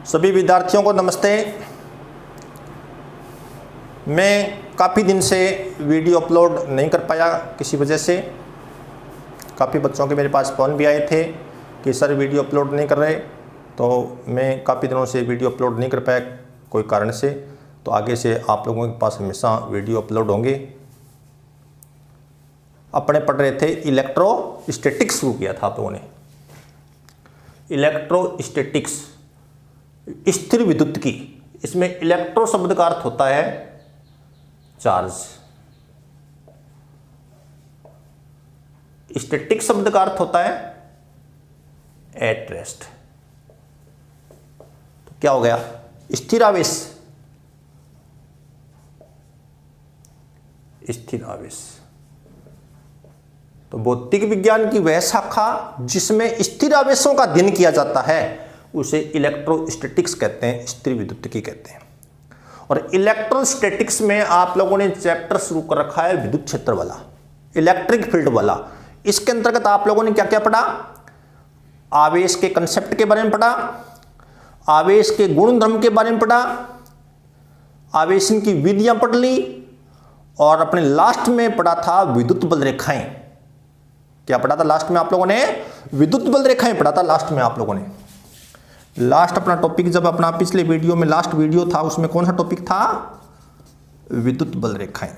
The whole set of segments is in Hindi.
सभी विद्यार्थियों को नमस्ते। मैं काफ़ी दिन से वीडियो अपलोड नहीं कर पाया किसी वजह से। काफ़ी बच्चों के मेरे पास फ़ोन भी आए थे कि सर वीडियो अपलोड नहीं कर रहे, तो मैं काफ़ी दिनों से वीडियो अपलोड नहीं कर पाया कोई कारण से। तो आगे से आप लोगों के पास हमेशा वीडियो अपलोड होंगे। अपने पढ़ रहे थे इलेक्ट्रोस्टैटिक्स शुरू किया था आप लोगों ने। इलेक्ट्रोस्टैटिक्स स्थिर विद्युत की, इसमें इलेक्ट्रो शब्द का अर्थ होता है चार्ज, स्टैटिक शब्द का अर्थ होता है एट रेस्ट। तो क्या हो गया? स्थिर आवेश, स्थिर आवेश। तो भौतिक विज्ञान की वह शाखा जिसमें स्थिर आवेशों का अध्ययन किया जाता है उसे इलेक्ट्रोस्टैटिक्स कहते हैं, स्थिर विद्युतिकी कहते हैं। और इलेक्ट्रोस्टैटिक्स में आप लोगों ने चैप्टर शुरू कर रखा है विद्युत क्षेत्र वाला, इलेक्ट्रिक फील्ड वाला। इसके अंतर्गत आप लोगों ने क्या क्या पढ़ा? आवेश के कंसेप्ट के बारे में पढ़ा, आवेश के गुण धर्म के बारे में पढ़ा, आवेशन की विधियां पढ़ ली, और अपने लास्ट में पढ़ा था विद्युत बल रेखाएं। क्या पढ़ा था लास्ट में आप लोगों ने? विद्युत बल रेखाएं पढ़ा था लास्ट में आप लोगों ने। लास्ट अपना टॉपिक, जब अपना पिछले वीडियो में लास्ट वीडियो था उसमें कौन सा टॉपिक था? विद्युत बल रेखाएं।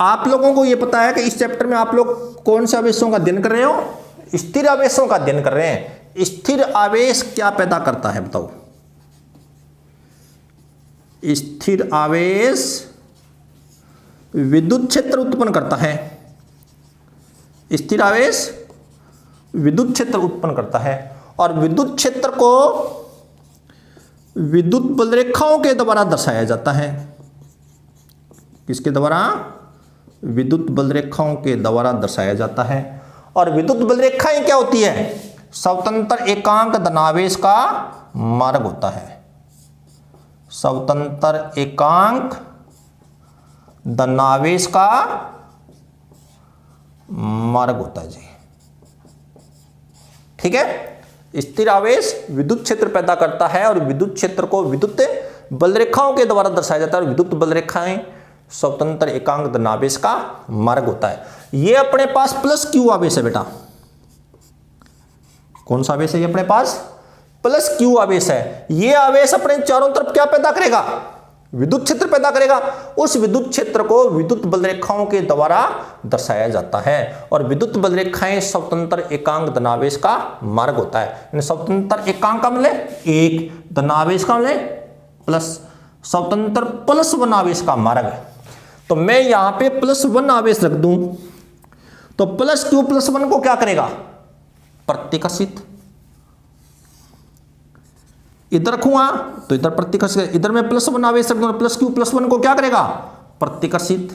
आप लोगों को यह पता है कि इस चैप्टर में आप लोग कौन से आवेशों का अध्ययन कर रहे हो? स्थिर आवेशों का अध्ययन कर रहे हैं। स्थिर आवेश क्या पैदा करता है बताओ? स्थिर आवेश विद्युत क्षेत्र उत्पन्न करता है। स्थिर आवेश विद्युत क्षेत्र उत्पन्न करता है, और विद्युत क्षेत्र को विद्युत बल रेखाओं के द्वारा दर्शाया जाता है। किसके द्वारा? विद्युत बल रेखाओं के द्वारा दर्शाया जाता है। और विद्युत बल रेखाएं क्या होती है? स्वतंत्र एकांक धनावेश का मार्ग होता है। स्वतंत्र एकांक धनावेश का मार्ग होता है जी। ठीक है। स्थिर आवेश विद्युत क्षेत्र पैदा करता है, और विद्युत क्षेत्र को विद्युत बल रेखाओं के द्वारा दर्शाया जाता है। और विद्युत बल रेखाएं स्वतंत्र एकांक धनावेश का मार्ग होता है। ये अपने पास प्लस क्यू आवेश है बेटा। कौन सा आवेश है ये अपने पास? प्लस क्यू आवेश है। ये आवेश अपने चारों तरफ क्या पैदा करेगा? विद्युत क्षेत्र पैदा करेगा। उस विद्युत क्षेत्र को विद्युत बल रेखाओं के द्वारा दर्शाया जाता है। और विद्युत बल रेखाएं स्वतंत्र एकांक धनावेश का मार्ग होता है। स्वतंत्र एकांक का मतलब एक, धनावेश का मतलब प्लस, स्वतंत्र प्लस वन आवेश का मार्ग है। तो मैं यहां पे प्लस वन आवेश रख दूं तो प्लस क्यू प्लस वन को क्या करेगा? प्रतिकर्षित। इधर रखूंगा तो इधर प्रतिकर्षित, इधर मैं प्लस वन आवेश रख दूंगा, प्लस क्यू प्लस वन को क्या करेगा? प्रतिकर्षित।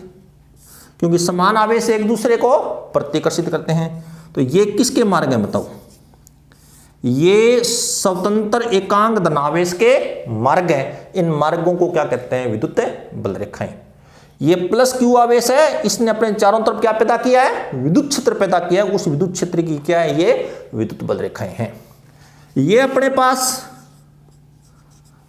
क्योंकि समान आवेश एक दूसरे को प्रतिकर्षित करते हैं। तो ये किसके मार्ग हैं बताओ? ये स्वतंत्र एकांक धनावेश के मार्ग हैं। इन मार्गों को क्या कहते हैं? विद्युत बल रेखाएं। ये प्लस क्यू आवेश है, इसने अपने चारों तरफ क्या पैदा किया है? विद्युत क्षेत्र पैदा किया है। उस विद्युत क्षेत्र की क्या है? ये विद्युत बल रेखाएं हैं। ये अपने पास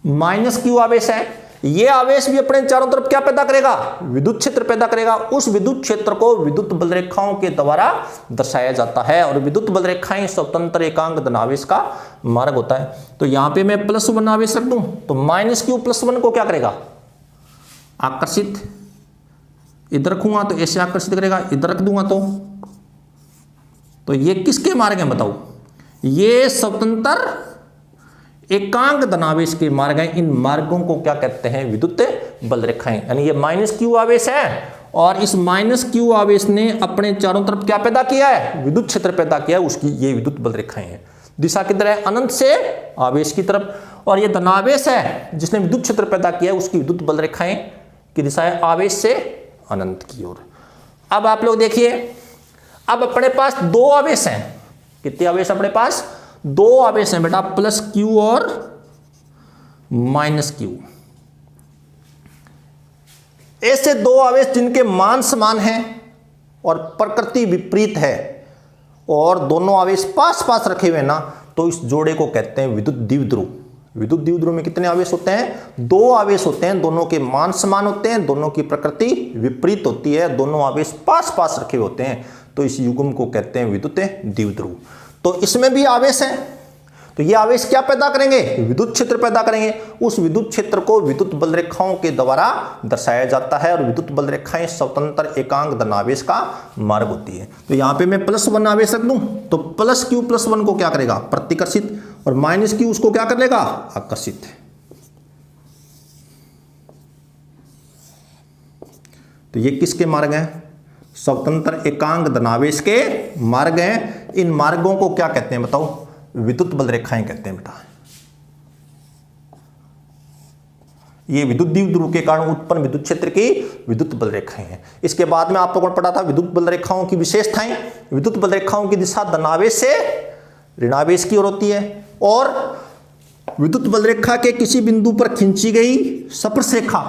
माइनस क्यू आवेश है। ये आवेश भी अपने चारों तरफ क्या पैदा करेगा? विद्युत क्षेत्र पैदा करेगा। उस विद्युत क्षेत्र को विद्युत बल रेखाओं के द्वारा दर्शाया जाता है। और विद्युत बल रेखाएं स्वतंत्र एकांक धनावेश का मार्ग होता है। तो यहां पे मैं प्लस वन आवेश रख दूं तो माइनस क्यू प्लस वन को क्या करेगा? आकर्षित। इधर रखूंगा तो ऐसे आकर्षित करेगा, इधर रख दूंगा तो ये किसके मार्ग हैं बताओ? ये स्वतंत्र एकांक धनावेश के मार्ग हैं। इन मार्गों को क्या कहते हैं? विद्युत बल रेखाएं। यानी ये माइनस क्यू आवेश है, और इस माइनस क्यू आवेश ने अपने चारों तरफ क्या पैदा किया है? विद्युत क्षेत्र पैदा किया है। उसकी ये विद्युत बल रेखाएं हैं। दिशा किधर है? अनंत से आवेश की तरफ। और ये धनावेश है जिसने विद्युत क्षेत्र पैदा किया है, उसकी विद्युत बल रेखाएं की दिशा है आवेश से अनंत की ओर। अब आप लोग देखिए, अब अपने पास दो आवेश हैं। कितने आवेश अपने पास? दो आवेश हैं बेटा, प्लस क्यू और माइनस क्यू। ऐसे दो आवेश जिनके मान समान हैं और प्रकृति विपरीत है, और दोनों आवेश पास पास रखे हुए ना, तो इस जोड़े को कहते हैं विद्युत द्विध्रुव। विद्युत द्विध्रुव में कितने आवेश होते हैं? 2 आवेश होते हैं, दोनों के मान समान होते हैं, दोनों की प्रकृति विपरीत होती है, दोनों आवेश पास पास रखे होते हैं, तो इस युग्म को कहते हैं विद्युत द्विध्रुव। तो इसमें भी आवेश है, तो ये आवेश क्या पैदा करेंगे? विद्युत क्षेत्र पैदा करेंगे। उस विद्युत क्षेत्र को विद्युत बल रेखाओं के द्वारा दर्शाया जाता है, और विद्युत बल रेखाएं स्वतंत्र एकांक धनावेश का मार्ग होती है। तो यहाँ पे मैं +1 आवेश रख दूं, तो +q +1 को क्या करेगा? प्रतिकर्षित, और -q उसको क्या कर लेगा? आकर्षित। तो ये किसके मार्ग हैं? स्वतंत्र एकांक धनावेश के मार्ग हैं। इन मार्गों को क्या कहते हैं बताओ? विद्युत बल रेखाएं कहते हैं बेटा। ये विद्युत द्विध्रुव के कारण उत्पन्न विद्युत क्षेत्र की विद्युत बल रेखाएं हैं। इसके बाद में आप लोगों ने पढ़ा था विद्युत बल रेखाओं की विशेषताएं। विद्युत बल रेखाओं की दिशा धनावेश से ऋणावेश की ओर होती है, और विद्युत बल रेखा के किसी बिंदु पर खींची गई स्पर्शरेखा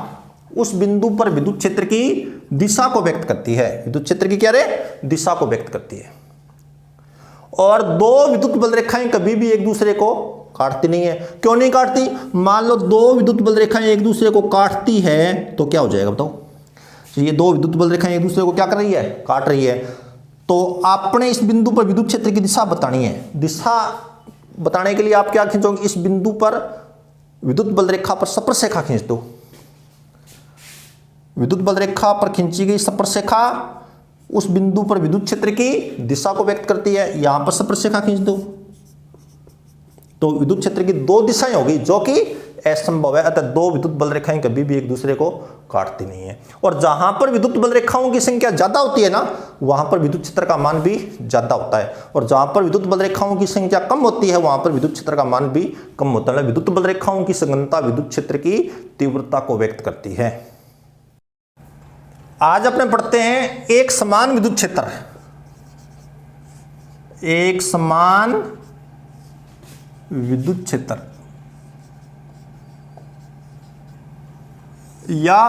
उस बिंदु पर विद्युत क्षेत्र की दिशा को व्यक्त करती है। विद्युत क्षेत्र की क्या रे? दिशा को व्यक्त करती है। और 2 विद्युत बल रेखाएं कभी भी एक दूसरे को काटती नहीं है। क्यों नहीं काटती? मान लो 2 विद्युत बल रेखाएं एक दूसरे को काटती है, तो क्या हो जाएगा बताओ? तो ये 2 विद्युत बल रेखाएं एक दूसरे को क्या कर रही है? काट रही है। तो आपने इस बिंदु पर विद्युत क्षेत्र की दिशा बतानी है। दिशा बताने के लिए आप क्या खींचोगे? इस बिंदु पर विद्युत बल रेखा पर स्पर्शरेखा खींच दो। विद्युत बल रेखा पर खींची गई स्पर्शरेखा उस बिंदु पर विद्युत क्षेत्र की दिशा को व्यक्त करती है। यहां पर स्पर्शरेखा खींच दो, तो विद्युत क्षेत्र की 2 दिशाएं होगी, जो कि असंभव है। अतः 2 विद्युत बल रेखाएं कभी भी एक दूसरे को काटती नहीं है। और जहां पर विद्युत बल रेखाओं की संख्या ज्यादा होती है ना, वहां पर विद्युत क्षेत्र का मान भी ज्यादा होता है, और जहां पर विद्युत बल रेखाओं की संख्या कम होती है, वहां पर विद्युत क्षेत्र का मान भी कम होता है। विद्युत बल रेखाओं की संगतता विद्युत क्षेत्र की तीव्रता को व्यक्त करती है। आज अपने पढ़ते हैं एक समान विद्युत क्षेत्र। एक समान विद्युत क्षेत्र, या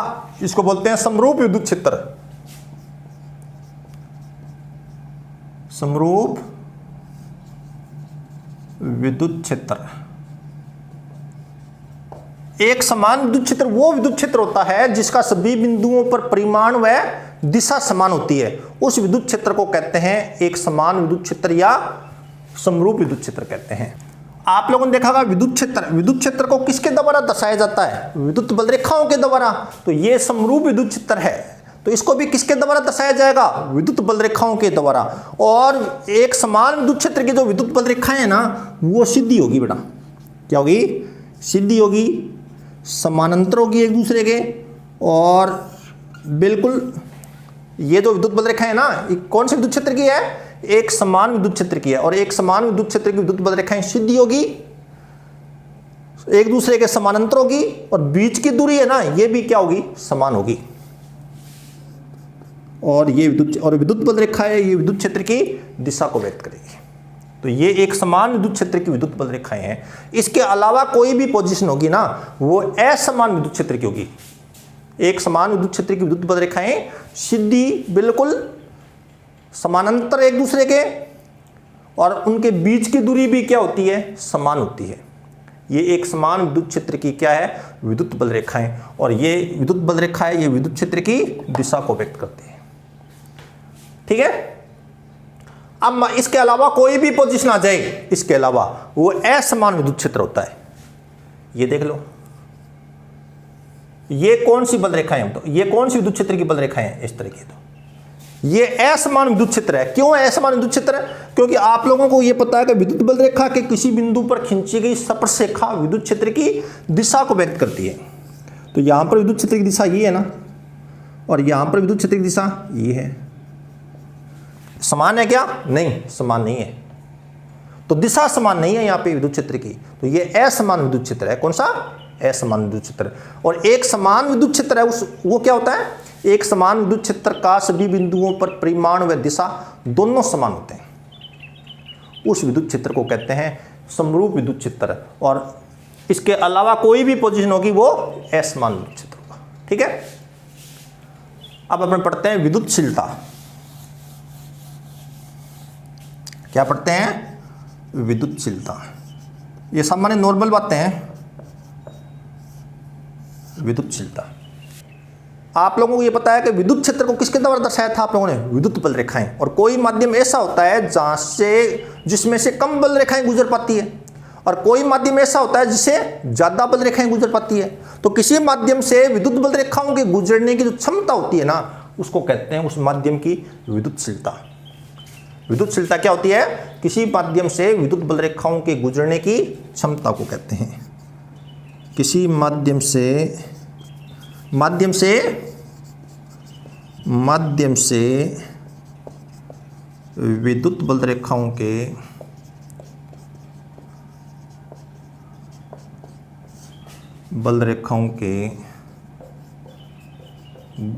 इसको बोलते हैं समरूप विद्युत क्षेत्र। समरूप विद्युत क्षेत्र। एक समान विद्युत क्षेत्र वो विद्युत क्षेत्र होता है जिसका सभी बिंदुओं पर परिमाण व दिशा समान होती है। उस विद्युत क्षेत्र को कहते हैं एक समान विद्युत क्षेत्र या समरूप विद्युत क्षेत्र कहते हैं। आप लोगों ने देखा होगा विद्युत क्षेत्र को किसके द्वारा दर्शाया जाता है? विद्युत बल रेखाओं के द्वारा। तो ये समरूप विद्युत क्षेत्र है, तो इसको भी किसके द्वारा दर्शाया जाएगा? विद्युत बल रेखाओं के द्वारा। और एक समान विद्युत क्षेत्र की जो विद्युत बल रेखाएं हैं ना, वो सीधी होगी बेटा। क्या होगी? सीधी होगी, समानांतर होगी एक दूसरे के। और बिल्कुल ये जो विद्युत बल रेखा है ना, ये कौन से विद्युत क्षेत्र की है? एक समान विद्युत क्षेत्र की है। और एक समान विद्युत क्षेत्र की विद्युत बल रेखाएं सीधी होगी, एक दूसरे के समानांतर होगी, और बीच की दूरी है ना, ये भी क्या होगी? समान होगी। और ये विद्युत बल रेखा है, ये विद्युत क्षेत्र की दिशा को व्यक्त करेगी। तो ये एक समान विद्युत क्षेत्र की विद्युत बल रेखाएं हैं। इसके अलावा कोई भी पोजीशन होगी ना, वो असमान विद्युत क्षेत्र की होगी। एक समान विद्युत क्षेत्र की विद्युत बल रेखाएं सीधी, बिल्कुल समानांतर एक दूसरे के, और उनके बीच की दूरी भी क्या होती है? समान होती है। ये एक समान विद्युत क्षेत्र की क्या है? विद्युत बल रेखाएं। और ये विद्युत बल रेखा है, ये विद्युत क्षेत्र की दिशा को व्यक्त करती है। ठीक है। अब इसके अलावा कोई भी पोजीशन आ जाए, इसके अलावा वो असमान विद्युत क्षेत्र होता है। ये देख लो, ये कौन सी बल रेखाएं हैं? तो ये कौन सी विद्युत क्षेत्र की बल रेखाएं हैं? इस तरह की। तो ये असमान विद्युत क्षेत्र है। क्यों असमान विद्युत क्षेत्र है? क्योंकि आप लोगों को ये पता है कि विद्युत बल रेखा के किसी बिंदु पर खींची गई स्पर्शरेखा विद्युत क्षेत्र की दिशा को व्यक्त करती है। तो यहां पर विद्युत क्षेत्र की दिशा ये है ना, और यहां पर विद्युत क्षेत्र की दिशा ये है। समान है क्या? नहीं, समान नहीं है। तो दिशा समान नहीं है यहां पे विद्युत क्षेत्र की, तो ये असमान विद्युत क्षेत्र है। कौन सा? असमान विद्युत क्षेत्र। और एक समान विद्युत क्षेत्र है वो क्या होता है? एक समान विद्युत क्षेत्र का सभी बिंदुओं पर परिमाण व दिशा दोनों समान होते हैं। उस विद्युत क्षेत्र को कहते हैं समरूप विद्युत क्षेत्र। और इसके अलावा कोई भी पोजीशन होगी वो असमान विद्युत क्षेत्र होगा। ठीक है। अब अपन पढ़ते हैं विद्युतशीलता। क्या पढ़ते हैं? विद्युतशीलता। ये सामान्य नॉर्मल बातें हैं। विद्युतशीलता। आप लोगों को ये पता है कि विद्युत क्षेत्र को किसके द्वारा दर्शाया था आप लोगों ने? विद्युत बल रेखाएं। और कोई माध्यम ऐसा होता है जहां से जिसमें से कम बल रेखाएं गुजर पाती है, और कोई माध्यम ऐसा होता है जिससे ज्यादा बल रेखाएं गुजर पाती है। तो किसी माध्यम से विद्युत बल रेखाओं के गुजरने की जो क्षमता होती है ना, उसको कहते हैं उस माध्यम की विद्युतशीलता। विद्युतशीलता क्या होती है? किसी माध्यम से विद्युत बल रेखाओं के गुजरने की क्षमता को कहते हैं। किसी माध्यम से विद्युत बल रेखाओं के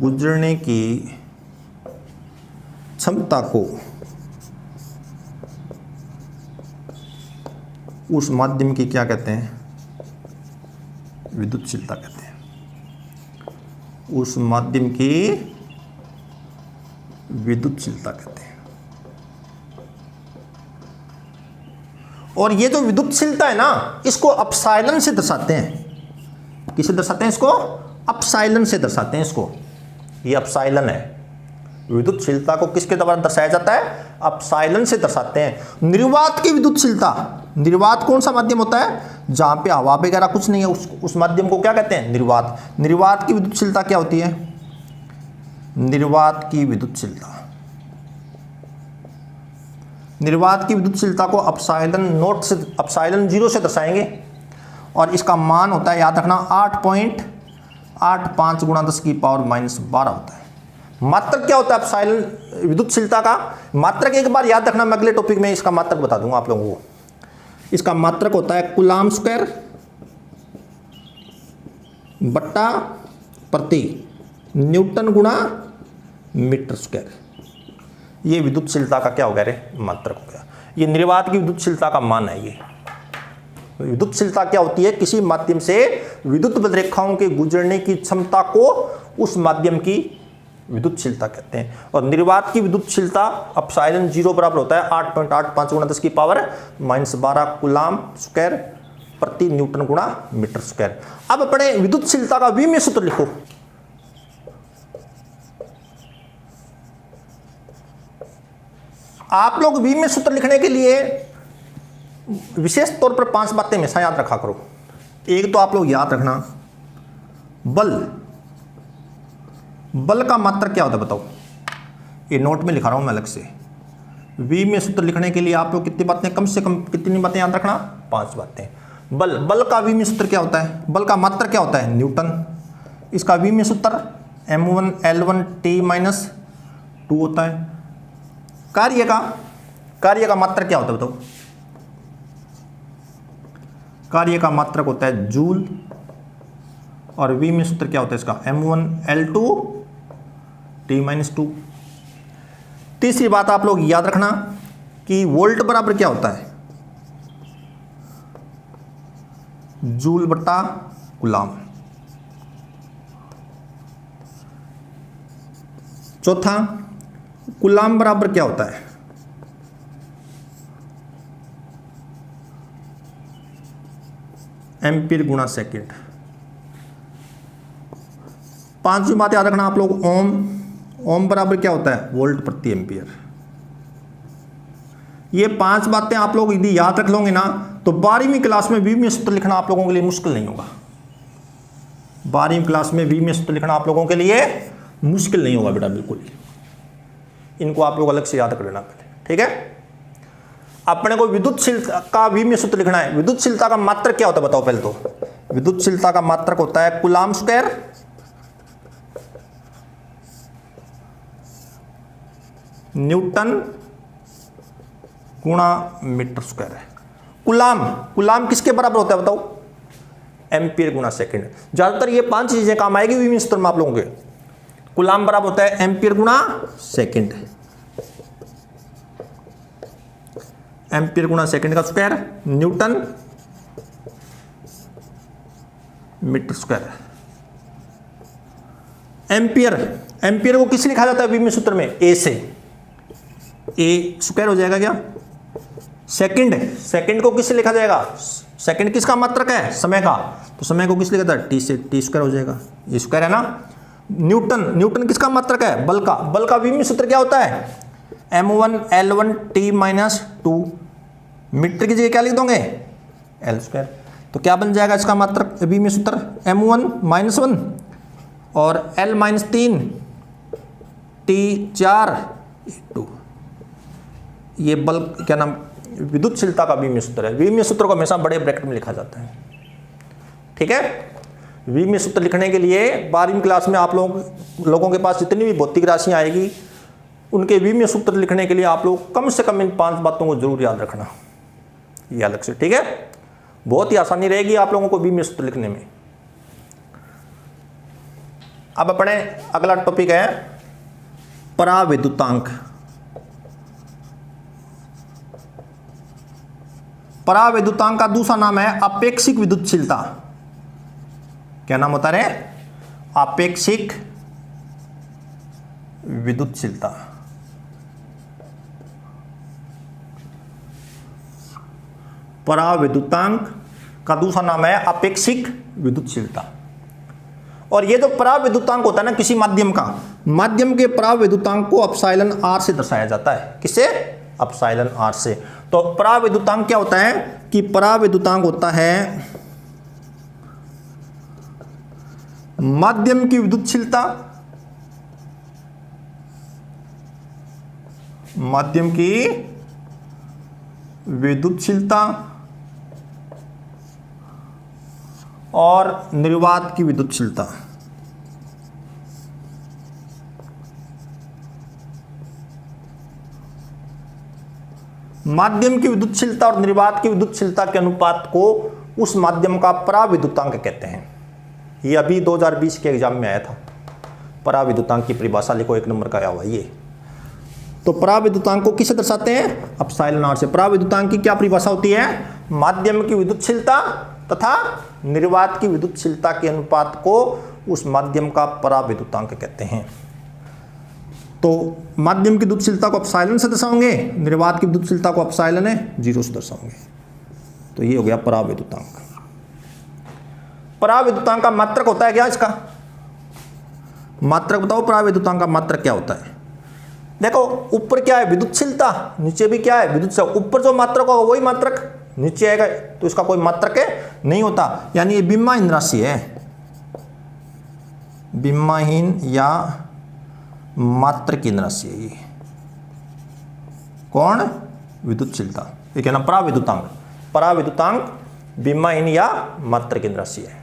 गुजरने की क्षमता को उस माध्यम की क्या कहते हैं? विद्युतशीलता कहते हैं। उस माध्यम की विद्युतशीलता कहते हैं। और ये जो विद्युतशीलता है ना, इसको अपसाइलन से दर्शाते हैं। किसे दर्शाते हैं इसको? अपसाइलन से दर्शाते हैं इसको। ये अपसाइलन है। विद्युतशीलता को किसके द्वारा दर्शाया जाता है? अपसाइलन से दर्शाते हैं। निर्वात की विद्युतशीलता। निर्वात कौन सा माध्यम होता है? जहां पे हवा वगैरह कुछ नहीं है, उस माध्यम को क्या कहते हैं? निर्वात। निर्वात की विद्युतशीलता क्या होती है? निर्वात की विद्युतशीलता। निर्वात की विद्युतशीलता को अपसाइलन 0 से दर्शाएंगे, और इसका मान होता है, याद रखना, 8.85 × 10⁻12 होता है। मात्रक क्या होता है अपसाइलन विद्युतशीलता का? मात्रक एक बार याद रखना, मैं अगले टॉपिक में इसका मात्रक बता दूंगा आप लोगों को। इसका मात्रक होता है कूलाम स्क्वायर बट्टा प्रति न्यूटन गुणा मीटर स्क्वायर। ये विद्युतशीलता का क्या हो गया रे? मात्रक हो गया। ये निर्वात की विद्युतशीलता का मान है। ये विद्युतशीलता क्या होती है? किसी माध्यम से विद्युत बल रेखाओं के गुजरने की क्षमता को उस माध्यम की विद्युतशीलता कहते हैं। और निर्वात की विद्युतशीलता अपसाइलन 0 बराबर होता है 8.85 × 10⁻12 कूलाम स्क्वायर प्रति न्यूटन गुणा मीटर स्क्वायर। अब अपने विद्युतशीलता का विमीय सूत्र लिखो। आप लोग विमीय सूत्र लिखने के लिए विशेष तौर पर 5 बातें हमेशा याद रखा करो। एक तो आप लोग याद रखना, बल का मात्रक क्या होता है बताओ? ये नोट में लिखा रहा हूं मैं अलग से। विमीय सूत्र लिखने के लिए आप लोग कितनी बातें, कम से कम कितनी बातें याद रखना? 5 बातें। बल का विमीय सूत्र क्या होता है? बल का मात्रक क्या होता है? न्यूटन। इसका विमीय सूत्र m1L1T-2 होता है। कार्य का मात्रक क्या होता है बताओ? कार्य का मात्रक होता है जूल, और विमीय सूत्र क्या होता है इसका? m1L2T-2। तीसरी बात आप लोग याद रखना कि वोल्ट बराबर क्या होता है? जूल बटा कूलाम। चौथा, कूलाम बराबर क्या होता है? एम्पीयर गुणा सेकेंड। पांचवी बात याद रखना आप लोग, ओम बराबर क्या होता है? वोल्ट प्रति एम्पीयर। ये 5 बातें आप लोग यदि याद रख लोगे ना, तो 12वीं क्लास में विमीय सूत्र लिखना आप लोगों के लिए मुश्किल नहीं होगा। 12वीं क्लास में विमीय सूत्र लिखना आप लोगों के लिए मुश्किल नहीं होगा बेटा, बिल्कुल। इनको आप लोग अलग से याद कर लेना पहले, ठीक है। अपने को विद्युतशीलता का विमीय सूत्र लिखना है। विद्युतशीलता का मात्रक क्या होता है बताओ? पहले तो विद्युतशीलता का मात्रक होता है कूलाम स्क्वायर न्यूटन गुणा मीटर स्क्वायर है। कूलाम किसके बराबर होता है बताओ? एम्पीयर गुणा सेकंड। ज्यादातर ये 5 चीजें काम आएगी विमीय सूत्र में आप लोगों के। कूलाम बराबर होता है एम्पीयर गुणा सेकंड। एम्पीयर गुणा सेकंड का square newton metre square. Ampere को किससे लिखा जाता है विमीय सूत्र में? ए से। ए स्क्वायर हो जाएगा क्या? सेकंड को किससे लिखा जाएगा? सेकंड किसका मात्रक है? समय का। तो समय को किस लिखा जाता है? टी से, टी स्क्वायर हो जाएगा, ये स्क्वायर है ना। न्यूटन किसका मात्रक है? बल का। बल का विमीय सूत्र क्या होता है? m1 L1 T - 2। मीटर की जगह क्या लिख दोगे? L square. तो क्या बन जाएगा इसका मात्रक विमीय सूत्र? m1 - 1 और L - 3 T 4 2। ये बल क्या नाम, विद्युतशीलता का विमीय सूत्र है। विमीय सूत्र को हमेशा बड़े ब्रैकेट में लिखा जाता है, ठीक है। विमीय सूत्र लिखने के लिए 12वीं क्लास में आप लोगों के पास जितनी भी भौतिक राशियां आएगी, उनके विमीय सूत्र लिखने के लिए आप लोग कम से कम इन 5 बातों को जरूर याद रखना, ये अलग से, ठीक है। बहुत ही आसानी रहेगी आप लोगों को विमीय सूत्र लिखने में। अब अपने अगला टॉपिक है पराविद्युतांक। पराविद्युतांक का दूसरा नाम है अपेक्षिक विद्युतशीलता। क्या नाम होता है? अपेक्षिक विद्युतशीलता। पराविद्युतांक का दूसरा नाम है अपेक्षिक विद्युतशीलता। और ये जो पराविद्युतांक होता है ना किसी माध्यम का, माध्यम के पराविद्युतांक को एप्सिलॉन r से दर्शाया जाता है। किससे? एप्सिलॉन r से। तो पराविद्युतांक क्या होता है कि पराविद्युतांक होता है माध्यम की विद्युतशीलता, माध्यम की विद्युतशीलता और निर्वात की विद्युतशीलता। माध्यम की विद्युतशीलता और निर्वात की विद्युतशीलता के अनुपात को उस माध्यम का पराविद्युतांक कहते हैं। ये अभी 2020 के एग्जाम में आया था। पराविद्युतांक की परिभाषा लिखो, 1 नंबर का आया हुआ ये। तो पराविद्युतांक को किससे दर्शाते हैं? एप्सिलॉन r से। पराविद्युतांक की क्या परिभाषा होती है? माध्यम की विद्युतशीलता तथा निर्वात की विद्युतशीलता के अनुपात को उस माध्यम का पराविद्युतांक कहते हैं। तो माध्यम की विद्युतशीलता को एप्सिलॉन से दर्शाओगे, निर्वात की विद्युतशीलता को एप्सिलॉन 0 से दर्शाओगे। तो ये हो गया पराविद्युतांक। पराविद्युतांक का मात्रक होता है क्या? इसका मात्रक बताओ। पराविद्युतांक का मात्रक क्या होता है? देखो, ऊपर क्या है? विद्युतशीलता। नीचे भी क्या है? विद्युतशीलता। ऊपर जो मात्रक होगा वही मात्रक नीचे आएगा, तो इसका कोई मात्रक नहीं होता। यानी ये विमाहीन राशि है, विमाहीन या मात्रकीन राशि है। ये कौन? विद्युतशीलता। ये क्या नाम? पराविद्युतांक। पराविद्युतांक विमाहीन या मात्रकीन राशि है,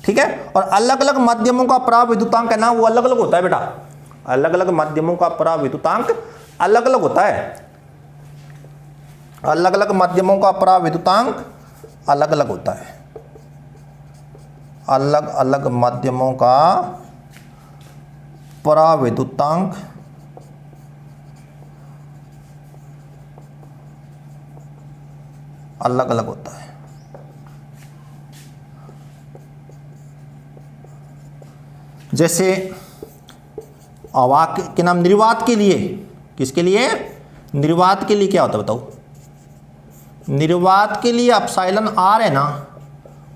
ठीक है। और अलग अलग माध्यमों का पराविद्युतांक है ना, वो अलग अलग होता है बेटा। अलग अलग माध्यमों का पराविद्युतांक अलग अलग होता है। अलग अलग माध्यमों का पराविद्युतांक अलग अलग होता है। अलग अलग माध्यमों का पराविद्युतांक अलग अलग होता है। जैसे हवा के नाम निर्वात के लिए, किसके लिए? निर्वात के लिए क्या होता है बताओ? निर्वात के लिए एप्सिलॉन r है ना,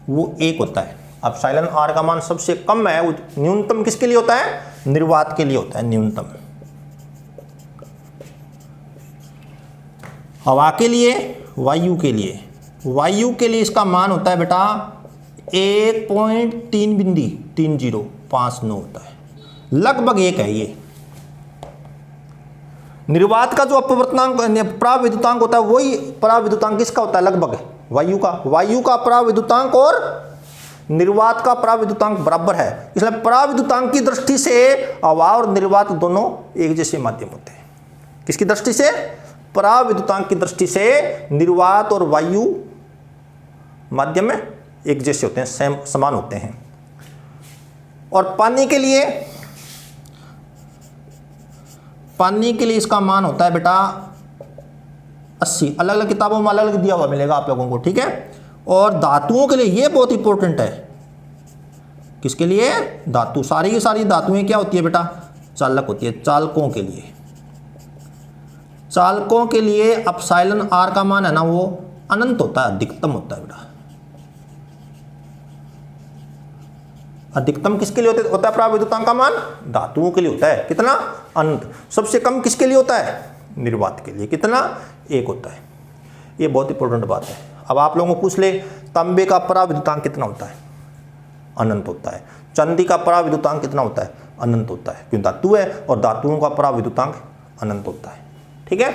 वो 1 होता है। एप्सिलॉन r का मान सबसे कम है, वो न्यूनतम किसके लिए होता है? निर्वात के लिए होता है, न्यूनतम। हवा के लिए, वायु के लिए, वायु के लिए इसका मान होता है बेटा 1.359 होता है, लगभग 1 है ये। निर्वात का जो अपवर्तनांक पराविद्युतांक होता है वही पराविद्युतांक किसका होता है? लगभग वायु का। वायु का पराविद्युतांक और निर्वात का पराविद्युतांक बराबर है, इसलिए पराविद्युतांक की दृष्टि से हवा और निर्वात दोनों एक जैसे माध्यम होते हैं। किसकी दृष्टि से? पराविद्युतांक की दृष्टि से निर्वात और वायु माध्यम में एक जैसे होते हैं, समान होते हैं। और पानी के लिए, पानी के लिए इसका मान होता है बेटा 80। अलग अलग किताबों में अलग अलग दिया हुआ मिलेगा आप लोगों को, ठीक है। और धातुओं के लिए ये बहुत इंपॉर्टेंट है। किसके लिए? धातु। सारी की सारी धातुएं क्या होती है बेटा? चालक होती है। चालकों के लिए, चालकों के लिए एप्सिलॉन आर का मान है ना वो अनंत होता है, अधिकतम होता है बेटा। अधिकतम किसके लिए होता है पराविद्युतांक का मान? धातुओं के लिए होता है। कितना? अनंत। सबसे कम किसके लिए होता है? निर्वात के लिए। कितना? 1 होता है। ये बहुत इंपॉर्टेंट बात है। अब आप लोगों को पूछ ले तांबे का पराविद्युतांक कितना होता है? अनंत होता है। चांदी का पराविद्युतांक कितना होता है? अनंत होता है, क्यों? धातु है और धातुओं का पराविद्युतांक अनंत होता है। ठीक है।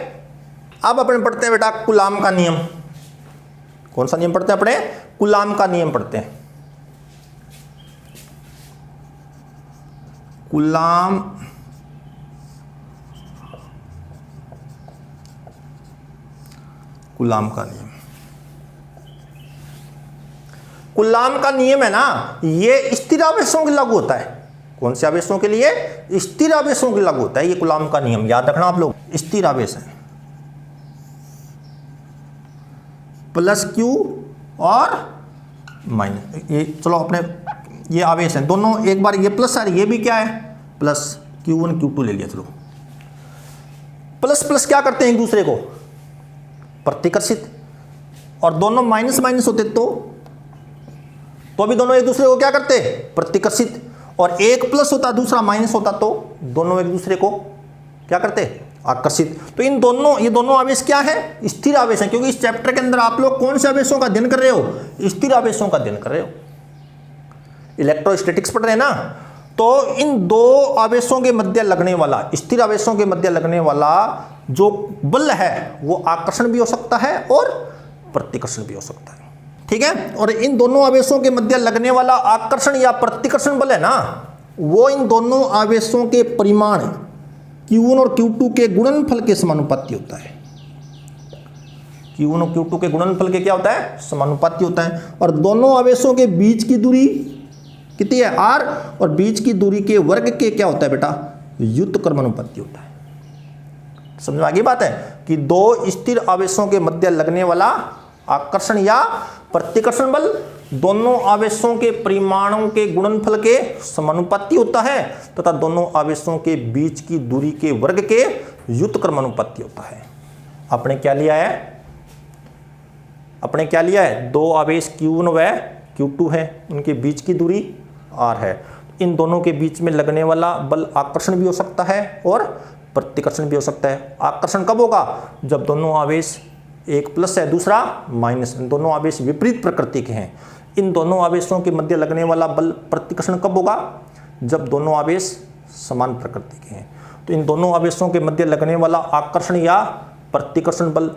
अब अपन पढ़ते हैं बेटा कूलाम का नियम। कौन सा नियम पढ़ते हैं अपने? कूलाम का नियम पढ़ते हैं। कूलाम का नियम। कूलाम का नियम है ना, ये स्थिर आवेशों के लागू होता है। कौन से आवेशों के लिए? स्थिर आवेशों के लागू होता है ये कूलाम का नियम। याद रखना आप लोग, स्थिर आवेश है प्लस क्यू और माइनस, ये चलो अपने ये आवेश हैं दोनों, एक बार ये प्लस है, ये भी क्या है? प्लस। Q1 Q2 ले लिया। चलो प्लस प्लस क्या करते हैं एक दूसरे को? प्रतिकर्षित। और दोनों माइनस माइनस होते तो भी दोनों एक दूसरे को क्या करते? प्रतिकर्षित। और एक प्लस होता दूसरा माइनस होता तो दोनों एक दूसरे को क्या करते? आकर्षित। तो इन दोनों, ये दोनों आवेश क्या है? स्थिर आवेश है। क्योंकि इस चैप्टर के अंदर आप लोग कौन से आवेशों का अध्ययन कर रहे हो? स्थिर आवेशों का अध्ययन कर रहे हो। इलेक्ट्रोस्टैटिक्स पढ़ रहे हैं ना। तो इन दो आवेशों के मध्य लगने वाला, स्थिर आवेशों के मध्य लगने वाला जो बल है वो आकर्षण भी हो सकता है और प्रतिकर्षण भी हो सकता है। ठीक है। और इन दोनों आवेशों के मध्य लगने वाला आकर्षण या प्रतिकर्षण बल है ना, वो इन दोनों आवेशों के परिमाण Q1 और Q2 के गुणनफल के समानुपाती होता है। Q1 और Q2 के गुणनफल के क्या होता है? समानुपाती होता है। और दोनों आवेशों के बीच की दूरी कितनी है? R। और बीच की दूरी के वर्ग के क्या होता है बेटा? व्युत्क्रमानुपाती होता है। समझ में आ गई बात है कि दो स्थिर आवेशों के मध्य लगने वाला आकर्षण या प्रतिकर्षण बल दोनों आवेशों के परिमाणों के गुणनफल के समानुपाती होता है तथा दोनों आवेशों के बीच की दूरी के वर्ग के व्युत्क्रमानुपाती होता है। आपने क्या लिया है? दो आवेश Q1 व Q2 है, उनके बीच की दूरी R है। इन दोनों के बीच में लगने वाला बल आकर्षण भी हो सकता है और प्रतिकर्षण भी हो सकता है। आकर्षण कब होगा? जब दोनों आवेश, एक प्लस है दूसरा माइनस, दोनों आवेश विपरीत प्रकृति के हैं। इन दोनों आवेशों के मध्य लगने वाला बल प्रतिकर्षण कब होगा? जब दोनों आवेश समान प्रकृति के हैं। तो इन दोनों आवेशों के मध्य लगने वाला आकर्षण या प्रतिकर्षण बल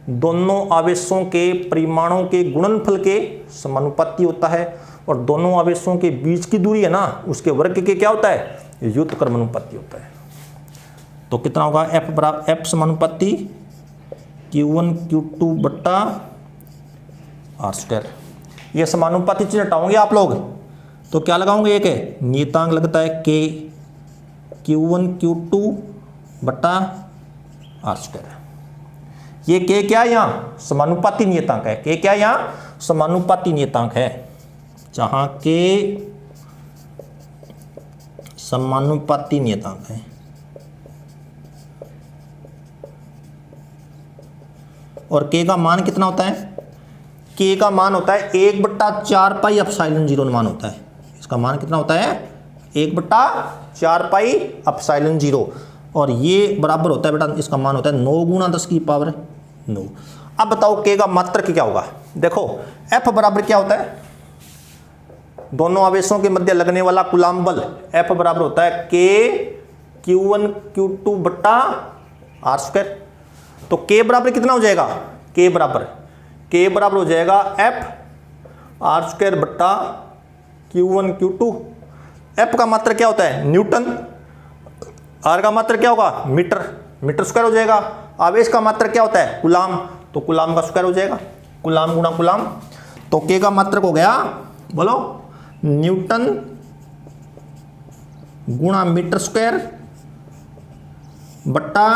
दोनों आवेशों के परिमाणों के गुणनफल के समानुपाती होता है। और दोनों आवेशों के बीच की दूरी है ना, उसके वर्ग के क्या होता है? व्युत्क्रमानुपाती होता है। तो कितना होगा? F बराबर F समानुपाती Q1 Q2 बट्टा R²। ये समानुपाती चीज हटाओगे आप लोग तो क्या लगाओगे? एक है नियतांक लगता है K Q1 Q2 बट्टा R²। ये K क्या है? यहाँ समानुपाती नियतांक है। K क्या है? यहाँ समानुपाती नियतांक है, जहां K समानुपाती नियतांक है। और K का मान कितना होता है? K का मान होता है 1/4 पाई एप्सिलॉन 0 मान होता है। इसका मान कितना होता है? 1/4 पाई एप्सिलॉन 0। और ये बराबर होता है बेटा, इसका मान होता है 9 गुणा 10 की पावर 9। अब बताओ K का मात्रक क्या होगा? देखो F बराबर क्या होता है? दोनों आवेशों के मध्य लगने वाला कूलाम बल F बराबर होता है K Q1 Q2 बट्टा R²। तो K बराबर कितना हो जाएगा? K बराबर हो जाएगा F R² बट्टा Q1 Q2। F का मात्रक क्या होता है? न्यूटन। R का मात्रक क्या होगा? मीटर स्क्वायर हो जाएगा। आवेश का मात्रक क्या होता है? कूलाम। तो कूलाम का स्क्वायर हो जाएगा, कूलाम गुणा कूलाम। तो K का मात्रक हो गया, बोलो, न्यूटन गुणा मीटर स्क्वायर बट्टा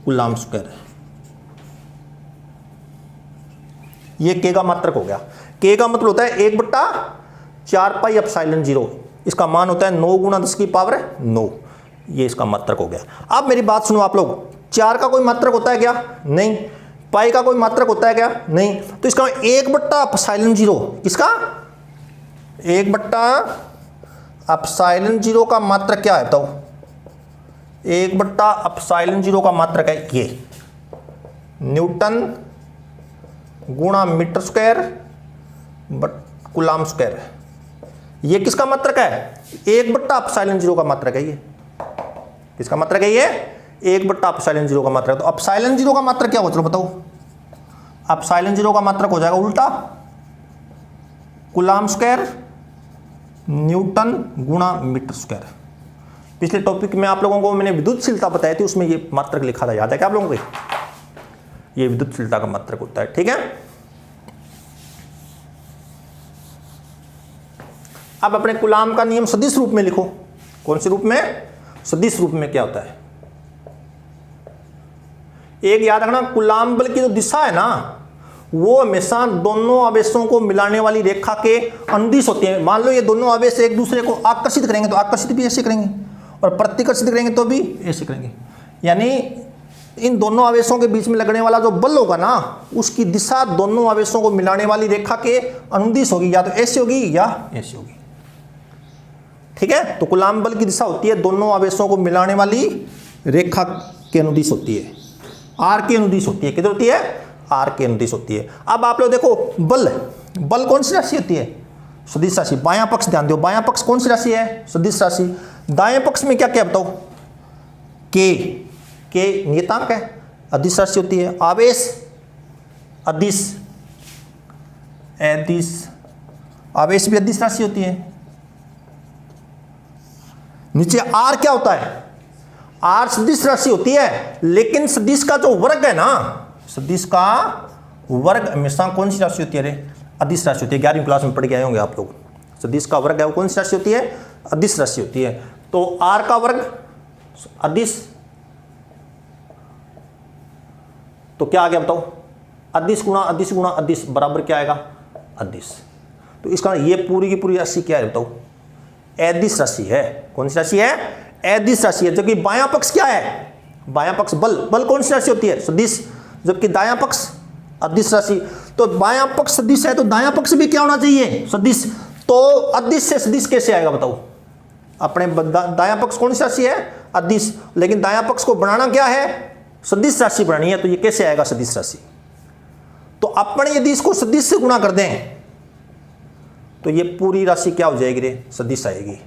कूलाम स्क्वायर। ये K का मात्रक हो गया। K का मतलब होता है 1/4 पाई एप्सिलॉन 0। इसका मान होता है 9 गुणा 10 की पावर 9। ये इसका मात्रक हो गया। अब मेरी बात सुनो आप लोग, 4 का कोई मात्रक होता है क्या? नहीं। पाई का कोई मात्रक होता है क्या? नहीं। तो इसका 1/ε0, किसका? 1/ε0 का मात्रक क्या है बताओ? 1/ε0 का मात्रक है ये न्यूटन गुणा मीटर स्क्वायर कूलाम स्क्वायर। ये किसका मात्रक है? 1/ε0 का मात्रक है ये। किसका मात्रक है ये? 1/ε0 का मात्रक। तो ε0 का मात्रक क्या हो, चलो बताओ। ε0 का मात्रक हो जाएगा उल्टा कूलाम स्क्वायर न्यूटन गुणा मीटर स्क्वायर। पिछले टॉपिक में आप लोगों को मैंने विद्युतशीलता बताई थी, उसमें ये मात्रक लिखा था, याद है क्या आप लोगों को? ये विद्युतशीलता का मात्रक होता है, ठीक है। अब अपने कूलाम का नियम सदिश रूप में लिखो। कौन से रूप में? सदिश रूप में। क्या होता है? एक याद रखना, कूलाम बल की जो दिशा है ना, वो हमेशा दोनों आवेशों को मिलाने वाली रेखा के अनुदिश होती है। मान लो ये दोनों आवेश एक दूसरे को आकर्षित करेंगे तो आकर्षित भी ऐसे करेंगे, और प्रतिकर्षित करेंगे तो भी ऐसे करेंगे। यानी इन दोनों आवेशों के बीच में लगने वाला जो बल होगा ना, उसकी दिशा दोनों आवेशों को मिलाने वाली रेखा के अनुदिश होगी, या तो ऐसे होगी या ऐसे होगी, ठीक है। तो कूलाम बल की दिशा होती है दोनों आवेशों को मिलाने वाली रेखा के अनुदिश होती है, आर के अनुदिश होती है। किधर होती है? आर के अनुदिश होती है। अब आप लोग देखो, बल कौन सी राशि होती है? सदिश राशि। बायां पक्ष ध्यान दो, बायां पक्ष कौन सी राशि है? सदिश राशि। दाएं पक्ष में क्या क्या बताओ? के नियतांक है, अदिश राशि होती है। आवेश अदिश, आवेश भी अदिश राशि होती है। नीचे आर क्या होता है? आर सदिश राशि होती है, लेकिन सदिश का जो वर्ग है ना, सदिश का वर्ग हमेशा कौन सी राशि होती है? अरे अदिश राशि होती है। 11वीं क्लास में पढ़ के आए होंगे आप लोग। सदिश का वर्ग है वो कौन सी राशि होती है? अदिश राशि होती है। तो आर का वर्ग अदिश, तो क्या आ गया बताओ? अदिश गुणा अदिश गुणा अदिश बराबर क्या आएगा? अदिश। तो इसका ये पूरी की पूरी राशि क्या है बताओ? एदिश राशि है। कौन सी राशि है? एदिश राशि है। जबकि बायां पक्ष क्या है? बायां पक्ष बल कौन सी राशि होती है? सदिश। जबकि दायां पक्ष अदिश राशि। तो बायां पक्ष सदिश है तो दायां पक्ष भी क्या होना चाहिए? सदिश। तो अदिश से सदिश कैसे आएगा बताओ? अपने दायां पक्ष कौन सी राशि है? अदिश। लेकिन दायां पक्ष को बनाना क्या है? सदिश राशि बनानी है। तो ये कैसे आएगा सदिश राशि? तो अपन यदि इसको सदिश से गुणा कर दें तो ये पूरी राशि क्या हो जाएगी रे? सदिश आएगी।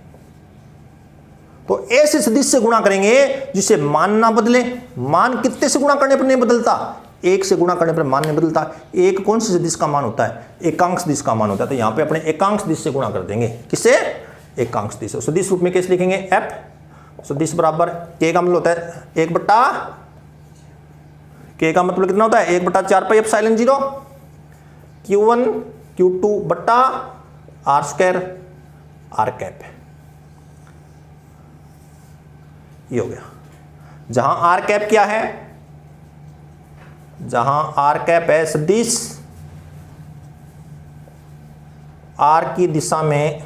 तो ऐसे सदिश से गुणा करेंगे जिसे मान ना बदले। मान कितने से गुणा करने पर नहीं बदलता? 1 से गुणा करने पर मान नहीं बदलता। एक कौन सी सदिश का मान होता है? एकांक सदिश का मान होता है। तो यहां पे अपने एकांक सदिश से गुणा कर देंगे। किससे? एकांक सदिश। सदिश रूप में कैसे लिखेंगे? एफ सदिश बराबर के का मतलब होता है 1/, के का मतलब कितना होता है? 1/4πε0 Q1 Q2 बट्टा आर स्क्वायर आर कैप। ये हो गया। जहां आर कैप क्या है? जहां आर कैप है सदिश, आर की दिशा में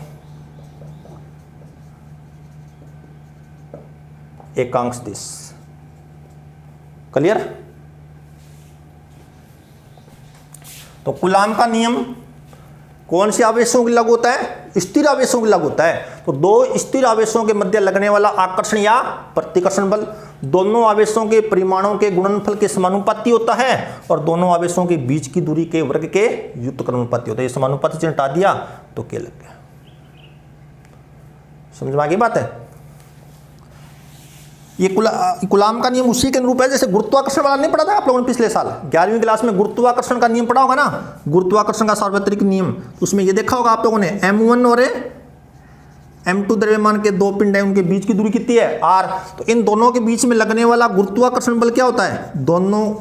एकांक सदिश। क्लियर? तो कूलाम का नियम कौन से आवेशों के लागू होता है? स्थिर आवेशों के लागू होता है। तो दो स्थिर आवेशों के मध्य लगने वाला आकर्षण या प्रतिकर्षण बल दोनों आवेशों के परिमाणों के गुणनफल के समानुपाती होता है, और दोनों आवेशों के बीच की दूरी के वर्ग के व्युत्क्रमानुपाती होता है। ये समानुपाती चिन्ह हटा दिया तो क्या लग गया? समझ में आ गई बात है? ये कूलाम का नियम उसी के अनुरूप है जैसे गुरुत्वाकर्षण वाला नहीं पढ़ा था आप लोगों ने पिछले साल 11वीं क्लास में? गुरुत्वाकर्षण का नियम पढ़ा होगा ना, गुरुत्वाकर्षण का सार्वत्रिक नियम। उसमें ये देखा होगा आप लोगों ने M1 और M2 द्रव्यमान के दो पिंड है, उनके बीच की दूरी कितनी है? r। तो इन दोनों के बीच में लगने वाला गुरुत्वाकर्षण बल क्या होता है? दोनों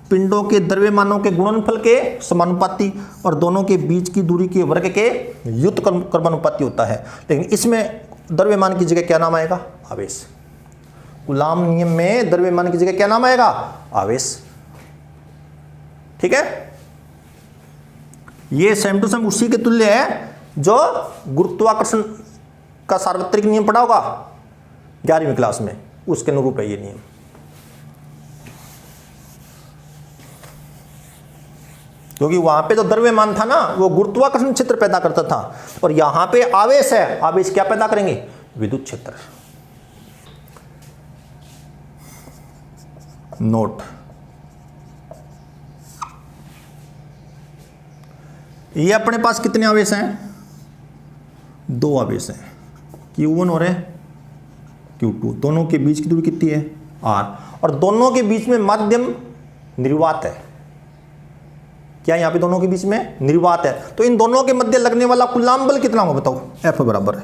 पिंडों के द्रव्यमानों के गुणनफल के समानुपाती और दोनों के बीच की दूरी के वर्ग के व्युत्क्रमानुपाती होता है। लेकिन इसमें द्रव्यमान की जगह क्या नाम आएगा? आवेश। कूलाम नियम में द्रव्यमान की जगह क्या नाम आएगा? आवेश। ठीक है? ये सेम टू सेम उसी के तुल्य है जो गुरुत्वाकर्षण का सार्वत्रिक नियम पढ़ा होगा। 11वीं क्लास में, उसके अनुरूप है ये नियम। क्योंकि वहां पे तो द्रव्यमान था ना, वो गुरुत्वाकर्षण क्षेत्र पैदा करता था, और यहां पे आवेश है, आवेश क्या पैदा करेंगे? विद्युत क्षेत्र। नोट, ये अपने पास कितने आवेश हैं? 2 आवेश हैं, Q1 और Q2। दोनों के बीच की दूरी कितनी है? R। और दोनों के बीच में माध्यम निर्वात है। क्या यहां पे दोनों के बीच में निर्वात है? तो इन दोनों के मध्य लगने वाला कुलाम्ब बल कितना होगा बताओ? F बराबर है,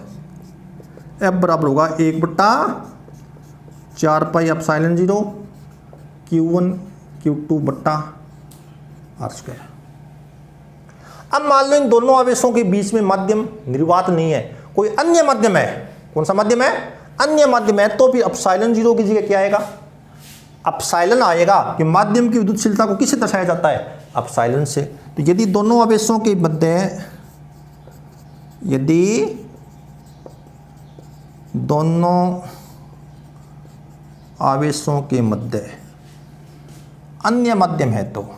F बराबर होगा 1/4 पाई एप्सिलॉन 0 Q1 Q2 बट्टा R²। अब मान लो इन दोनों आवेशों के बीच में माध्यम निर्वात नहीं है, कोई अन्य माध्यम है। कौन सा माध्यम है? अन्य माध्यम है। तो फिर एप्सिलॉन 0 की जगह क्या आएगा? एप्सिलॉन आएगा। कि माध्यम की विद्युतशीलता को किससे दर्शाया जाता है? एप्सिलॉन से। तो यदि दोनों आवेशों के मध्य, यदि दोनों आवेशों के मध्य अन्य माध्यम है, तो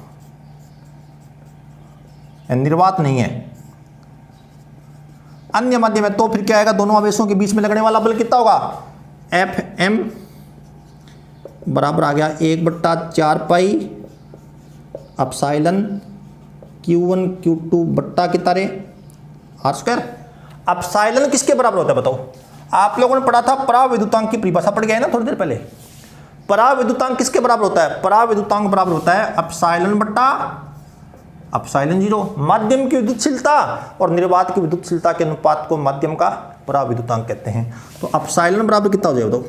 निर्वात नहीं है, अन्य माध्यम है, तो फिर क्या आएगा? दोनों आवेशों के बीच में लगने वाला बल कितना होगा? Fm बराबर आ गया 1/4 पाई एप्सिलॉन Q1 Q2 बट्टा कितना रे? R²। एप्सिलॉन किसके बराबर होता है बताओ? आप लोगों ने पढ़ा था, पराविद्युतांक की परिभाषा पढ़ गए ना थोड़ी देर पहले। पराविद्युतांक किसके बराबर होता है? पराविद्युतांक बराबर होता है एप्सिलॉन बट्टा एप्सिलॉन 0। माध्यम की विद्युतशीलता और निर्वात की विद्युतशीलता के अनुपात को माध्यम का पराविद्युतांक कहते हैं। तो एप्सिलॉन बराबर कितना हो जाएगा? तो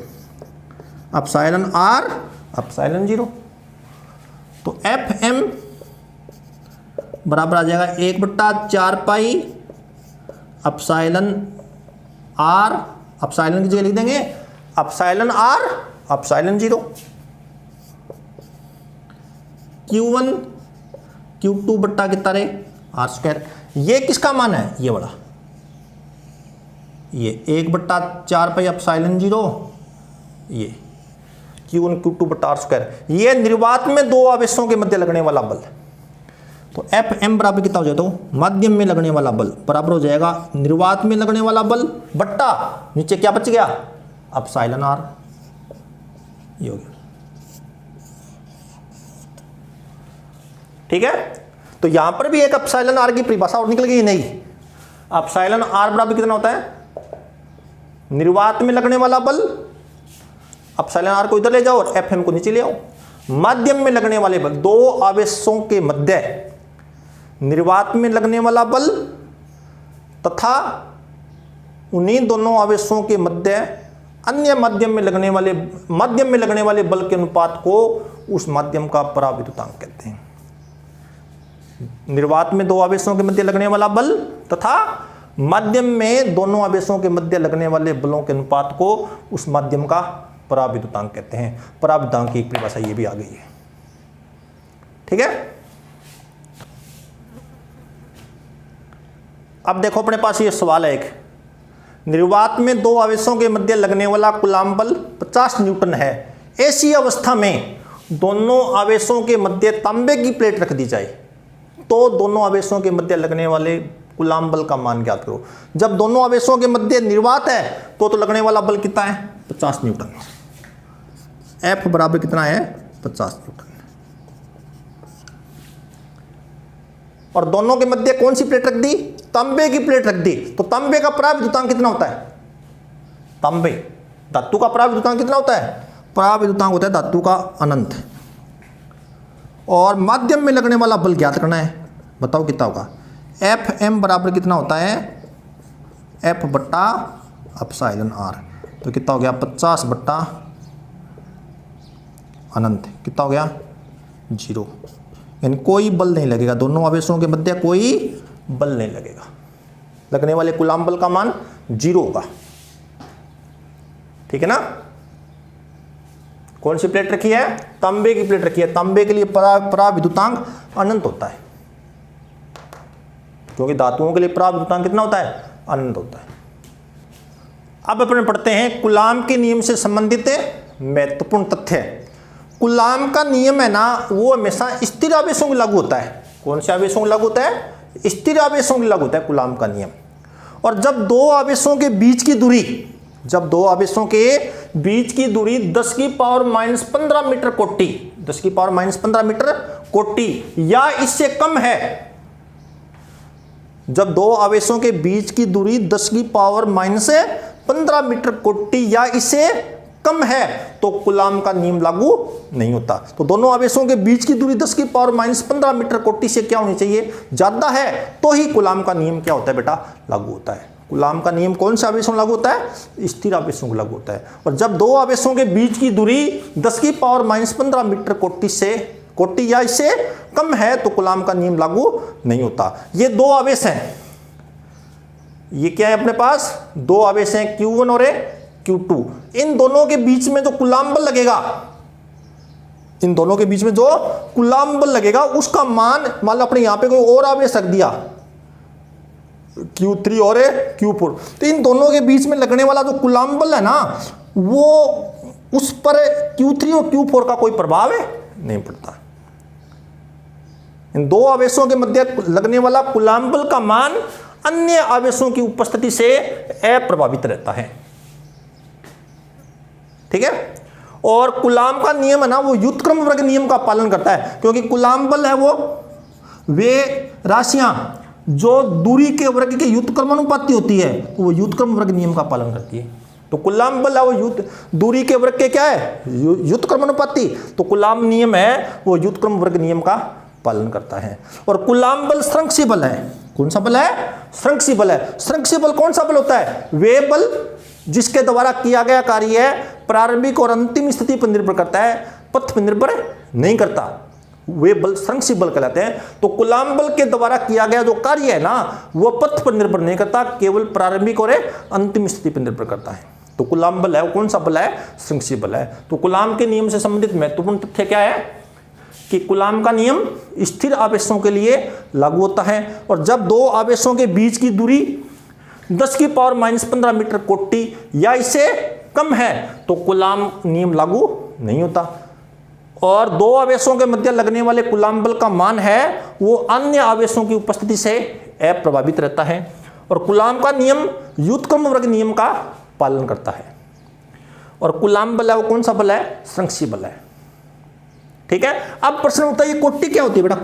एप्सिलॉन R एप्सिलॉन 0। तो Fm बराबर आ जाएगा 1/4 पाई एप्सिलॉन R, एप्सिलॉन की जगह लिख देंगे epsilon R epsilon 0 Q1 Q2 बट्टा कितना रे? R²। ये किसका मान है? ये वाला, ये 1/4 पाई एप्सिलॉन 0, ये Q1 Q2 बट्टा R²। ये निर्वात में दो आवेशों के मध्य लगने वाला बल। तो Fm बराबर कितना हो जाएगा? तो माध्यम में लगने वाला बल बराबर हो जाएगा निर्वात में लगने वाला बल बट्टा नीचे क्या बच गया? Epsilon R। ये हो गया, ठीक है। तो यहां पर भी एक एप्सिलॉन R की परिभाषा और निकल गई। नहीं, एप्सिलॉन R बराबर कितना होता है? निर्वात में लगने वाला बल, एप्सिलॉन R को इधर ले जाओ और Fm को नीचे ले आओ। माध्यम में लगने वाले बल, दो आवेशों के मध्य निर्वात में लगने वाला बल तथा उन्हीं दोनों आवेशों के मध्य अन्य माध्यम में लगने वाले बल के अनुपात को उस माध्यम का पराविद्युतांक कहते हैं। निर्वात में दो आवेशों के मध्य लगने वाला बल तथा माध्यम में दोनों आवेशों के मध्य लगने वाले बलों के अनुपात को उस माध्यम का पराविद्युतांक कहते हैं। पराविद्युतांक की एक परिभाषा ये भी आ गई है, ठीक है। अब देखो अपने पास ये सवाल है एक, निर्वात में दो आवेशों के मध्य लगने वाला कूलाम्ब बल 50 न्यूटन है। ऐसी अवस्था में दोनों आवेशों के मध्य तांबे की प्लेट रख दी जाए तो दोनों आवेशों के मध्य लगने वाले कूलाम्ब बल का मान ज्ञात करो। जब दोनों आवेशों के मध्य निर्वात है तो लगने वाला बल कितना है? 50 न्यूटन। F बराबर कितना है? 50 न्यूटन। और दोनों के मध्य कौन सी प्लेट रख दी? तांबे की प्लेट रख दी। तो तांबे का पराविद्युतांक कितना होता है? तांबे धातु का पराविद्युतांक कितना होता है? पराविद्युतांक होता है धातु का अनंत। और माध्यम में लगने वाला बल ज्ञात करना है, बताओ कितना होगा? Fm बराबर कितना होता है? F बट्टा एप्सिलॉन R। तो कितना हो गया? 50 बट्टा अनंत, कितना हो गया? 0। यानी कोई बल नहीं लगेगा, दोनों आवेशों के मध्य कोई बल नहीं लगेगा। लगने वाले कूलाम्ब बल का मान 0 होगा, ठीक है ना। कौन सी प्लेट रखी है? तांबे की प्लेट रखी है। तांबे के लिए पराविद्युतांक अनंत होता है, क्योंकि धातुओं के लिए पराविद्युतांक कितना होता है? अनंत होता है। अब अपन पढ़ते हैं कूलाम के नियम से संबंधित महत्वपूर्ण तथ्य। कूलाम का नियम है ना, वो हमेशा स्थिर आवेशों में लागू होता है। कौन से आवेशों में लागू होता है? स्थिर आवेशों में लागू होता है कूलाम का नियम। और जब दो आवेशों के बीच की दूरी, जब दो आवेशों के बीच की दूरी 10⁻⁻15 मीटर कोटि, 10⁻⁻15 मीटर कोटि या इससे कम है, जब दो आवेशों के बीच की दूरी 10⁻⁻15 मीटर कोटि या इससे कम है तो कूलाम का नियम लागू नहीं होता। तो दोनों आवेशों के बीच की दूरी 10⁻⁻15 मीटर कोटि से क्या होनी चाहिए? ज्यादा है, तो ही कूलाम का नियम क्या होता है बेटा? लागू होता है। कूलाम का नियम कौन से आवेशों लागू होता है? स्थिर आवेशों को लागू होता है। और जब दो आवेशों के बीच की दूरी 10⁻⁻15 मीटर कोटि या इससे कम है तो कूलाम का नियम लागू नहीं होता। ये दो आवेश हैं, ये क्या है अपने पास? दो आवेश हैं Q1 और Q2। इन दोनों के बीच में जो कूलाम बल लगेगा, इन दोनों के बीच में जो कूलाम बल लगेगा उसका मान, मान लो अपने यहां पे कोई और आवेश रख दिया Q3 और Q4, तो इन दोनों के बीच में लगने वाला जो कूलाम बल है ना, वो उस पर Q3 और Q4 का कोई प्रभाव नहीं पड़ता। इन दो आवेशों के मध्य लगने वाला कूलाम बल का मान अन्य आवेशों की उपस्थिति से अप्रभावित रहता है। ठीक है। और कूलाम का नियम है ना, वो व्युत्क्रम वर्ग नियम का पालन करता है, क्योंकि कूलाम बल है वो वे राशियां जो दूरी के वर्ग के व्युत्क्रमानुपाती होती है, तो वो व्युत्क्रम वर्ग नियम का पालन करती है। तो कूलाम बल है वो दूरी के वर्ग के क्या है? व्युत्क्रमानुपाती। तो कूलाम नियम है वो व्युत्क्रम वर्ग नियम का पालन करता है। और कूलाम बल संरक्षी बल है। कौन सा बल है? संरक्षी बल है। संरक्षी बल कौन सा बल होता है? वे बल जिसके द्वारा किया गया कार्य प्रारंभिक और अंतिम स्थिति पर निर्भर करता है, पथ पर निर्भर नहीं करता। वे बल संरक्षी बल कहलाते हैं। तो कूलाम बल के द्वारा किया गया जो कार्य है ना, वो पथ पर निर्भर नहीं करता, केवल प्रारंभिक और अंतिम स्थिति पर निर्भर करता है। तो कूलाम बल है वो कौन सा बल है? संरक्षी बल है। तो कूलाम के नियम से संबंधित महत्वपूर्ण तथ्य क्या है कि कूलाम का नियम स्थिर आवेशों के लिए लागू होता है। और जब दो आवेशों के बीच की दूरी 10⁻⁻15 मीटर कोटि या इससे कम है तो कूलाम नियम लागू नहीं होता। और दो आवेशों के मध्य लगने वाले कूलाम बल का मान है वो अन्य आवेशों की उपस्थिति से अप्रभावित रहता है। और कूलाम का नियम व्युत्क्रम वर्ग नियम का पालन करता है। और कूलाम बल है वो कौन सा बल है? संरक्षी बल है। ठीक है। अब प्रश्न उठता है ये कोटि क्या होती है बेटा?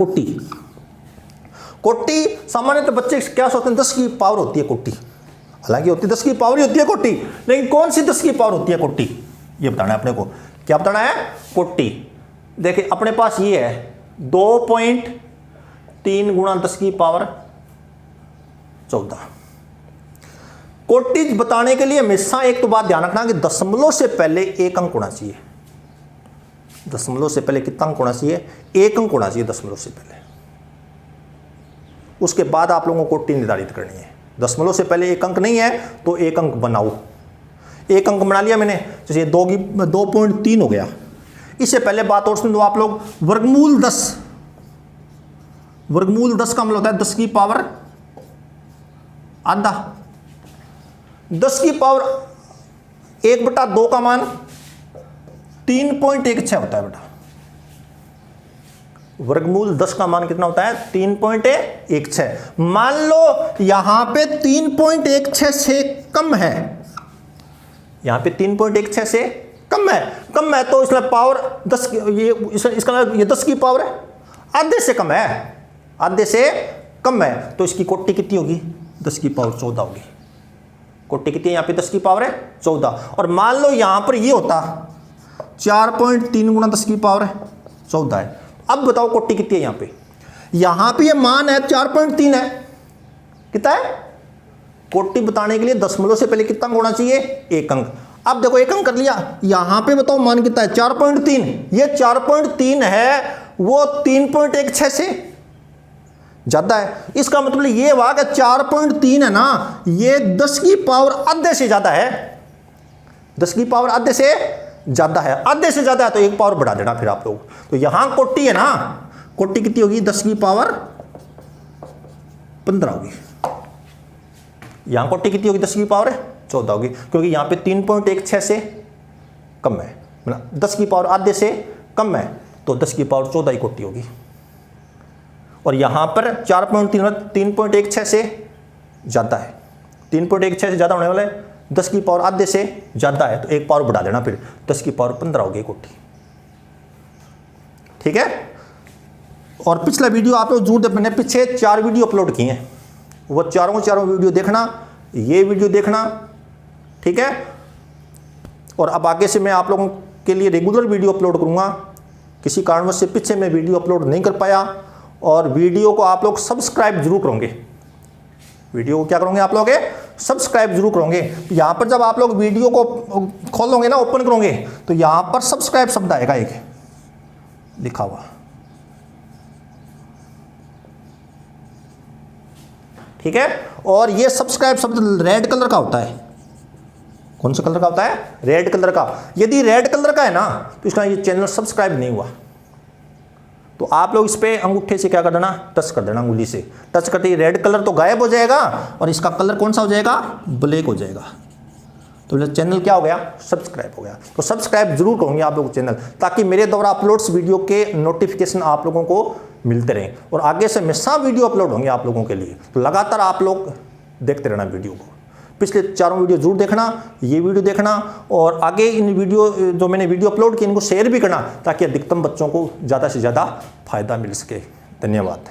कोटि सामान्यतः बच्चे क्या सोचते हैं? 10 की पावर होती है कोटि। हालांकि होती 10 की पावर ही होती है कोटि, लेकिन कौन सी 10 की पावर होती है कोटि, ये बताना है अपने को। क्या बताना है? कोटि। देखिए अपने पास ये है 2.3 × 10⁻14। कोटि बताने के लिए हमेशा एक तो बात ध्यान रखना कि दशमलव से पहले एक अंक होना चाहिए। दशमलव से पहले कितना अंक होना चाहिए? एक अंक होना चाहिए दशमलव से पहले। उसके बाद आप लोगों को कोटि निर्धारित करनी है। दशमलव से पहले एक अंक नहीं है तो एक अंक बनाओ। एक अंक बना लिया मैंने, जैसे 2.3 हो गया। इससे पहले बात और सुन दो आप लोग, वर्गमूल 10। वर्गमूल 10 का मतलब होता है 10 की पावर आधा। 10 की पावर 1/2 का मान 3.16 होता है बेटा। वर्गमूल 10 का मान कितना होता है? 3.16। मान लो यहां पे 3.16 से कम है, यहां पे 3.16 से कम है तो इसमें पावर 10, ये 10 की पावर है आधे से कम है, आधे से कम है, तो इसकी कोटि कितनी होगी? 10 की पावर 14 होगी। कोटि कितनी है यहाँ पे? 10 की पावर है 14। और मान लो यहां पर ये होता 4.3 × 10 की पावर 14 है। अब बताओ कोटि कितनी है यहाँ पे? यहां पे ये मान है 4.3 है, कितना है? कोटि बताने के लिए दशमलव से पहले कितना अंक होना चाहिए? एक अंक। अब देखो एक अंक कर लिया, यहां पे बताओ मान कितना है? 4.3। ये 4.3 है वो 3.16 से ज्यादा है। इसका मतलब ये हुआ कि 4.3 है ना, ये 10 की पावर आधे से ज्यादा है। 10 की पावर आधे से ज्यादा है, आधे से ज्यादा है तो एक पावर बढ़ा देना फिर आप लोग। तो यहां कोटि है ना, कोटि कितनी होगी? 10 की पावर 15 होगी। यहां कोटि कितनी होगी? 10 की पावर 14 होगी, क्योंकि यहाँ पे 3.16 से कम है, मतलब 10 की पावर आधे से कम है, तो 10 की पावर 14 कोटि होगी। और यहाँ पर 3.16 से ज़्यादा है, 3.16 से ज़्यादा होने वाला है, 10 की पावर आधे से ज़्यादा है, तो एक पावर बढ़ा देना, फिर 10 की पावर 15 होगी कोटि। ठीक है। और पिछला वीडियो आप लोग जरूर देख, मैंने पीछे 4 वीडियो अपलोड किए हैं, वो चारों वीडियो देखना, ये वीडियो देखना। ठीक है। और अब आगे से मैं आप लोगों के लिए रेगुलर वीडियो अपलोड करूंगा। किसी कारणवश से पीछे मैं वीडियो अपलोड नहीं कर पाया, और वीडियो को आप लोग सब्सक्राइब जरूर करोगे। वीडियो को क्या करोगे आप लोग, सब्सक्राइब जरूर करोगे। यहाँ पर जब आप लोग वीडियो को खोलोगे ना, ओपन करोगे, तो यहाँ पर सब्सक्राइब शब्द आएगा एक लिखा हुआ। ठीक है। और ये सब्सक्राइब शब्द रेड कलर का होता है। कौन सा कलर का होता है, रेड कलर का। यदि रेड कलर का है ना, तो इसका ये चैनल सब्सक्राइब नहीं हुआ। तो आप लोग इस पे अंगूठे से क्या कर देना, टच कर देना, अंगुली से टच करते ही रेड कलर तो गायब हो जाएगा, और इसका कलर कौन सा हो जाएगा, ब्लैक हो जाएगा। तो चैनल क्या हो गया, सब्सक्राइब हो गया। तो सब्सक्राइब जरूर करूंगी आप लोग चैनल, ताकि मेरे द्वारा अपलोड्स वीडियो के नोटिफिकेशन आप लोगों को मिलते रहें, और आगे से हमेशा वीडियो अपलोड होंगे आप लोगों के लिए। तो लगातार आप लोग देखते रहना वीडियो को। पिछले 4 वीडियो जरूर देखना, ये वीडियो देखना, और आगे इन वीडियो जो मैंने वीडियो अपलोड किए इनको शेयर भी करना, ताकि अधिकतम बच्चों को ज़्यादा से ज़्यादा फायदा मिल सके। धन्यवाद।